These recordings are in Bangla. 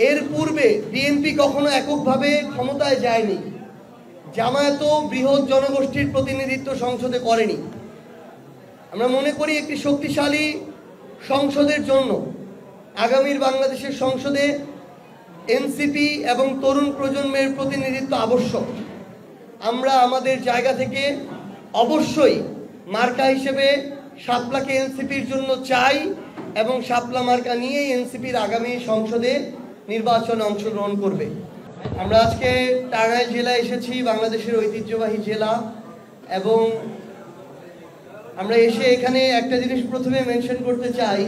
এর পূর্বে বিএনপি কখনো এককভাবে ক্ষমতায় যায়নি, জামায়াতও বৃহৎ জনগোষ্ঠীর প্রতিনিধিত্ব সংসদে করেনি। আমরা মনে করি একটি শক্তিশালী সংসদের জন্য আগামীর বাংলাদেশের সংসদে এনসিপি এবং তরুণ প্রজন্মের প্রতিনিধিত্ব আবশ্যক। আমরা আমাদের জায়গা থেকে অবশ্যই মার্কা হিসেবে শাপলাকে এনসিপির জন্য চাই এবং শাপলা মার্কা নিয়েই এনসিপির আগামী সংসদে নির্বাচনে অংশগ্রহণ করবে। আমরা আজকে টাঙ্গাইল জেলায় এসেছি, বাংলাদেশের ঐতিহ্যবাহী জেলা, এবং আমরা এসে এখানে একটা জিনিস প্রথমে মেনশন করতে চাই।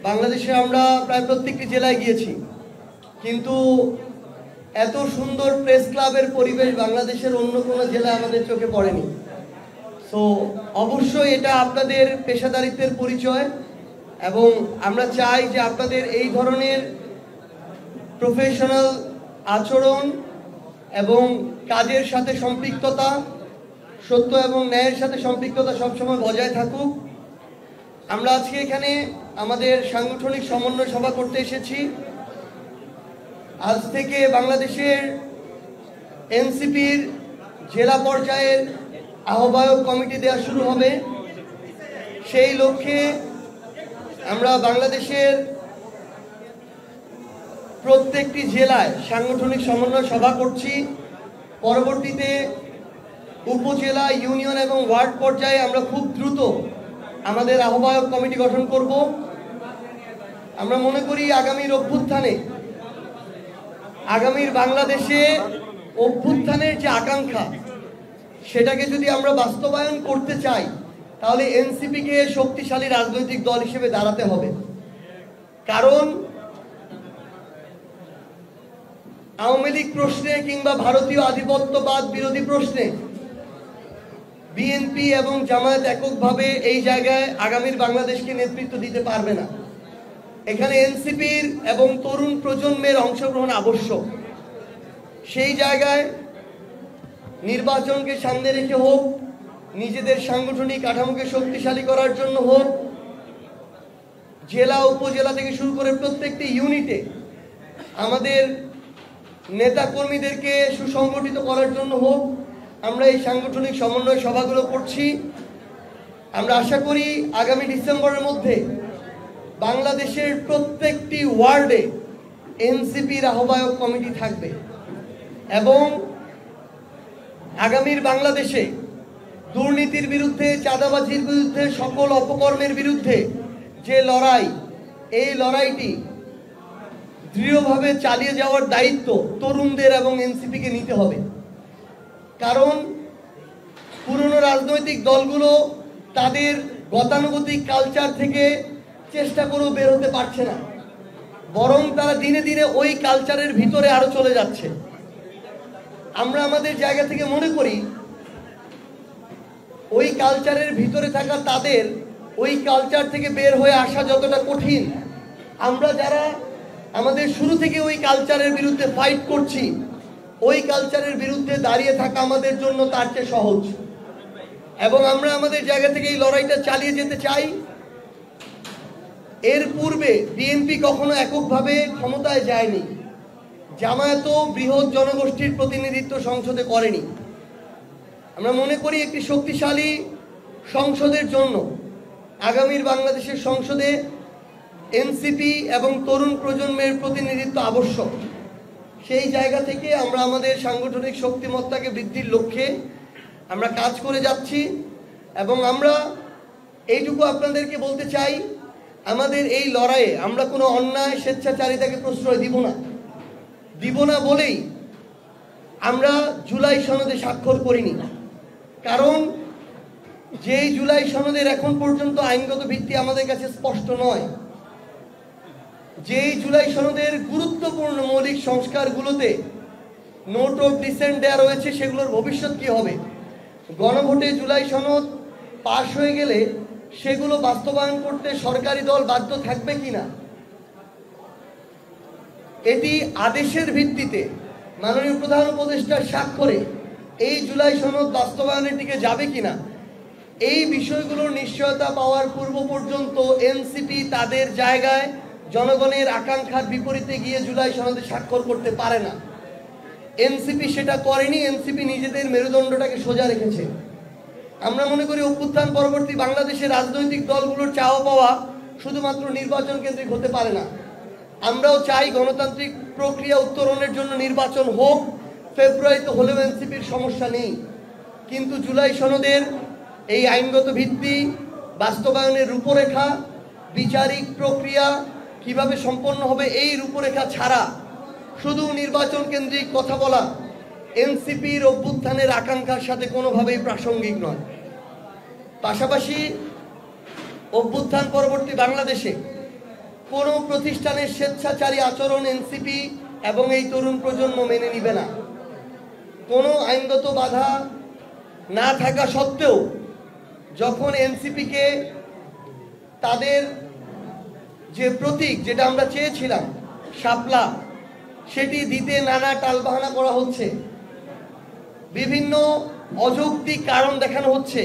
বাংলাদেশে আমরা প্রায় প্রত্যেকটি জেলায় গিয়েছি, কিন্তু এত সুন্দর প্রেস ক্লাবের পরিবেশ বাংলাদেশের অন্য কোনো জেলায় আমাদের চোখে পড়েনি। সো অবশ্যই এটা আপনাদের পেশাদারিত্বের পরিচয়, এবং আমরা চাই যে আপনাদের এই ধরনের প্রফেশনাল আচরণ এবং কাজের সাথে সম্পৃক্ততা, সত্য এবং ন্যায়ের সাথে সম্পৃক্ততা সবসময় বজায় থাকুক। আমরা আজকে এখানে আমাদের সাংগঠনিক সমন্বয় সভা করতে এসেছি। আজ থেকে বাংলাদেশের এনসিপির জেলা পর্যায়ের আহ্বায়ক কমিটি দেওয়া শুরু হবে। সেই লক্ষ্যে আমরা বাংলাদেশের প্রত্যেকটি জেলায় সাংগঠনিক সমন্বয় সভা করছি। পরবর্তীতে উপজেলা, ইউনিয়ন এবং ওয়ার্ড পর্যায়ে আমরা খুব দ্রুত আমাদের আহ্বায়ক কমিটি গঠন করব। আমরা মনে করি আগামীর অভ্যুত্থানে, আগামীর বাংলাদেশে অভ্যুত্থানের যে আকাঙ্ক্ষা, সেটাকে যদি আমরা বাস্তবায়ন করতে চাই তাহলে এনসিপিকে শক্তিশালী রাজনৈতিক দল হিসেবে দাঁড়াতে হবে। কারণ আওয়ামী লীগ প্রশ্নে কিংবা ভারতীয় আধিপত্যবাদ বিরোধী প্রশ্নে বিএনপি এবং জামায়াত এককভাবে এই জায়গায় আগামীর বাংলাদেশকে নেতৃত্ব দিতে পারবে না। এখানে এনসিপির এবং তরুণ প্রজন্মের অংশগ্রহণ আবশ্যক। সেই জায়গায় নির্বাচনকে সামনে রেখে হোক, নিজেদের সাংগঠনিক কাঠামোকে শক্তিশালী করার জন্য হোক, জেলা উপজেলা থেকে শুরু করে প্রত্যেকটি ইউনিটে আমাদের নেতা কর্মীদেরকে সুসংগঠিত করার জন্য হোক, আমরা এই সাংগঠনিক সমন্বয় সভাগুলো করছি। আমরা আশা করি আগামী ডিসেম্বরের মধ্যে বাংলাদেশের প্রত্যেকটি ওয়ার্ডে এনসিপির আহ্বায়ক কমিটি থাকবে, এবং আগামীর বাংলাদেশে দুর্নীতির বিরুদ্ধে, চাঁদাবাজির বিরুদ্ধে, সকল অপকর্মের বিরুদ্ধে যে লড়াই, এই লড়াইটি দৃঢ়ভাবে চালিয়ে যাওয়ার দায়িত্ব তরুণদের এবং এনসিপিকে নিতে হবে। কারণ পুরনো রাজনৈতিক দলগুলো তাদের গতানুগতিক কালচার থেকে চেষ্টা করেও বের হতে পারছে না, বরং তারা দিনে দিনে ওই কালচারের ভিতরে আরো চলে যাচ্ছে। আমরা আমাদের জায়গা থেকে মনে করি ওই কালচারের ভিতরে থাকা তাদের ওই কালচার থেকে বের হয়ে আসা যতটা কঠিন, আমরা যারা আমাদের শুরু থেকে ওই কালচারের বিরুদ্ধে ফাইট করছি, ওই কালচারের বিরুদ্ধে দাঁড়িয়ে থাকা আমাদের জন্য তার চেয়ে সহজ। এবং আমরা আমাদের জায়গা থেকে এই লড়াইটা চালিয়ে যেতে চাই। এর পূর্বে বিএনপি কখনো এককভাবে ক্ষমতায় যায়নি, জামায়াতও বৃহৎ জনগোষ্ঠীর প্রতিনিধিত্ব সংসদে করেনি। আমরা মনে করি একটি শক্তিশালী সংসদের জন্য আগামীর বাংলাদেশের সংসদে এনসিপি এবং তরুণ প্রজন্মের প্রতিনিধিত্ব আবশ্যক। সেই জায়গা থেকে আমরা আমাদের সাংগঠনিক শক্তিমত্তাকে বৃদ্ধির লক্ষ্যে আমরা কাজ করে যাচ্ছি। এবং আমরা এইটুকু আপনাদেরকে বলতে চাই, আমাদের এই লড়াইয়ে আমরা কোনো অন্যায় স্বেচ্ছাচারিতাকে প্রশ্রয় দিব না বলেই আমরা জুলাই সনদে স্বাক্ষর করিনি। কারণ যেই জুলাই সনদের এখন পর্যন্ত আইনগত ভিত্তি আমাদের কাছে স্পষ্ট নয়, যেই জুলাই সনদের গুরুত্বপূর্ণ মৌলিক সংস্কারগুলোতে নোট অফ ডিসেন্ট দেওয়া রয়েছে, সেগুলোর ভবিষ্যৎ কি হবে? গণভোটে জুলাই সনদ পাশ হয়ে গেলে সেগুলো বাস্তবায়ন করতে সরকারি দল বাধ্য থাকবে কিনা, এটি আদেশের ভিত্তিতে মাননীয় প্রধান উপদেষ্টার স্বাক্ষরে এই জুলাই সনদ বাস্তবায়নের দিকে যাবে কিনা, এই বিষয়গুলোর নিশ্চয়তা পাওয়ার পূর্ব পর্যন্ত এনসিপি তাদের জায়গায় জনগণের আকাঙ্ক্ষার বিপরীতে গিয়ে জুলাই সনদে স্বাক্ষর করতে পারে না। এনসিপি সেটা করেনি, এনসিপি নিজেদের মেরুদণ্ডটাকে সোজা রেখেছে। আমরা মনে করি অভ্যুত্থান পরবর্তী বাংলাদেশের রাজনৈতিক দলগুলোর চাওয়া পাওয়া শুধুমাত্র নির্বাচন কেন্দ্রিক হতে পারে না। আমরাও চাই গণতান্ত্রিক প্রক্রিয়া উত্তরণের জন্য নির্বাচন হোক, ফেব্রুয়ারিতে হলেও এনসিপির সমস্যা নেই। কিন্তু জুলাই সনদের এই আইনগত ভিত্তি, বাস্তবায়নের রূপরেখা, বিচারিক প্রক্রিয়া কিভাবে সম্পন্ন হবে এই রূপরেখা ছাড়া শুধু নির্বাচন কেন্দ্রিক কথা বলা এনসিপির অভ্যুত্থানের আকাঙ্ক্ষার সাথে কোনোভাবেই প্রাসঙ্গিক নয়। পাশাপাশি অভ্যুত্থান পরবর্তী বাংলাদেশে কোনো প্রতিষ্ঠানের স্বেচ্ছাচারী আচরণ এনসিপি এবং এই তরুণ প্রজন্ম মেনে নিবে না। কোনো আইনগত বাধা না থাকা সত্ত্বেও যখন এনসিপিকে তাদের যে প্রতীক, যেটা আমরা চেয়েছিলাম শাপলা, সেটি দিতে নানা টালবাহানা করা হচ্ছে, বিভিন্ন অযৌক্তিক কারণ দেখানো হচ্ছে,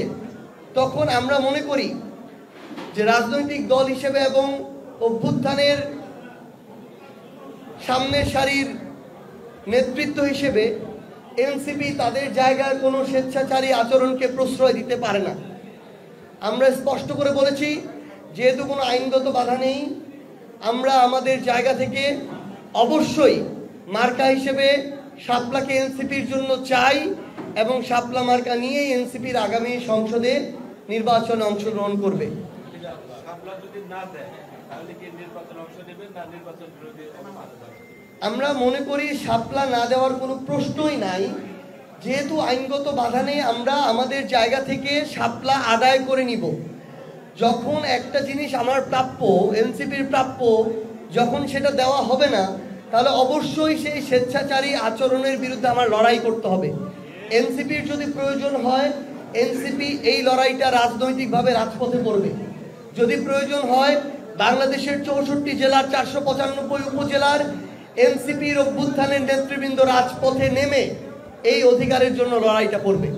তখন আমরা মনে করি যে রাজনৈতিক দল হিসেবে এবং অভ্যুত্থানের সামনের সারির নেতৃত্ব হিসেবে এনসিপি তাদের জায়গায় কোনো স্বেচ্ছাচারী আচরণকে প্রশ্রয় দিতে পারে না। আমরা স্পষ্ট করে বলেছি, যেহেতু কোনো আইনগত বাধা নেই, আমরা আমাদের জায়গা থেকে অবশ্যই মার্কা হিসেবে শাপলাকে এনসিপির জন্য চাই এবং শাপলা মার্কা নিয়েই এনসিপির আগামী সংসদে নির্বাচনে অংশগ্রহণ করবে। আমরা মনে করি শাপলা না দেওয়ার কোনো প্রশ্নই নাই। যেহেতু আইনগত বাধা নেই, আমরা আমাদের জায়গা থেকে শাপলা আদায় করে নিব। যখন একটা জিনিস আমার প্রাপ্য, এনসিপির প্রাপ্য, যখন সেটা দেওয়া হবে না, তাহলে অবশ্যই সেই স্বেচ্ছাচারী আচরণের বিরুদ্ধে আমার লড়াই করতে হবে। এনসিপির যদি প্রয়োজন হয়, এনসিপি এই লড়াইটা রাজনৈতিকভাবে রাজপথে করবে। যদি প্রয়োজন হয়, বাংলাদেশের 64 জেলার 495 উপজেলার এনসিপির অভ্যুত্থানের নেতৃবৃন্দ রাজপথে নেমে এই অধিকারের জন্য লড়াইটা করবে।